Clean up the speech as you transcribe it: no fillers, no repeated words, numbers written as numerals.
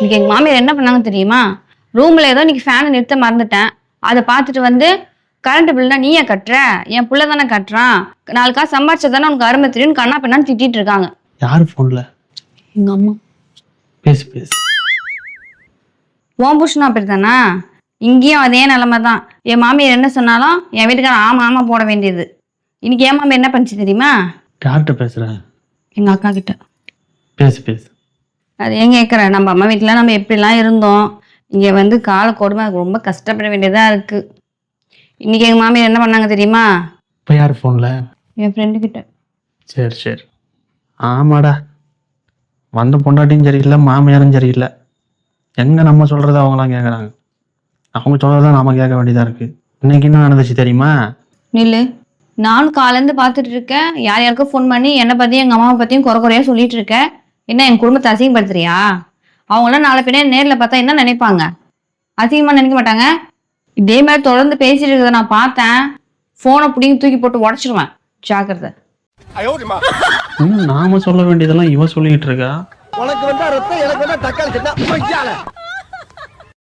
இன்னைக்கு எங்க மாமியார் என்ன பண்ணாங்க தெரியுமா? ரூம்ல ஏதோ இன்னைக்கு ஃபேனை நிறுத்த மறந்துட்டேன். அதை பார்த்துட்டு வந்து கரண்ட் பில்னா நீயே கட்டுற, என் புள்ள தானே கட்டுறான், 4 காசு சம்பாதிச்சதானே உனக்கு அருமை தெரியும், கண்ணா பெண்ணான்னு திட்டிட்டு இருக்காங்க. யாரு போன்ல? எங்க அம்மா. பேசு பேசு. உன் புருஷனும் அப்படித்தானா? இங்கேயும் அதே நிலைமை தான். என் மாமியார் என்ன சொன்னாலும் என் வீட்டுக்காரன் ஆமா ஆமா போட வேண்டியது. இன்னைக்கு என் மாமியார் என்ன பண்ணிச்சு தெரியுமா? யார்கிட்ட பேசுற? எங்க அக்கா கிட்ட. பேசு பேசு. அது ஏன் கேட்குற? நம்ம அம்மா வீட்டில் நம்ம எப்படிலாம் இருந்தோம், இங்கே வந்து கால கொடுமை ரொம்ப கஷ்டப்பட வேண்டியதாக இருக்கு. இன்னைக்கு எங்கள் மாமியார் என்ன பண்ணாங்க தெரியுமா? இப்போ யார் ஃபோன்ல? என் ஃப்ரெண்டு கிட்ட. சரி சரி. ஆமாடா, வந்த பொண்டாட்டியும் சரியில்லை, மாமியாரும் சரியில்லை. எங்க நம்ம சொல்றத அவங்களாம் கேட்குறாங்க, அவங்க சொல்றதான் நாம கேட்க வேண்டியதா இருக்கு. இன்னைக்கு என்ன நடந்துச்சு தெரியுமா? நில்லு. நானும் காலேருந்து பார்த்துட்டு இருக்கேன், யார் யாருக்கும் ஃபோன் பண்ணி என்னை பற்றியும் எங்கள் அம்மாவை பற்றியும் குறையா சொல்லிட்டு இருக்கேன். என்ன என் குடும்பத்தை அசிங்கப்படுத்துறியா? அவங்களாம் நாளை பின்னே நேரில் பார்த்தா என்ன நினைப்பாங்க? அசிங்கமாக நினைக்க மாட்டாங்க? இதே மாதிரி தொடர்ந்து பேசிட்டு இருக்கிறத நான் பார்த்தேன், ஃபோனை பிடிங்கி தூக்கி போட்டு உடச்சிருவேன். ஜாக்கிரதை. நாம சொல்ல வேண்டியதெல்லாம் இவ சொல்லிட்டு இருக்கா. உனக்கு வந்தா ரத்தம், எனக்கு வந்தா தக்காளி சட்னா.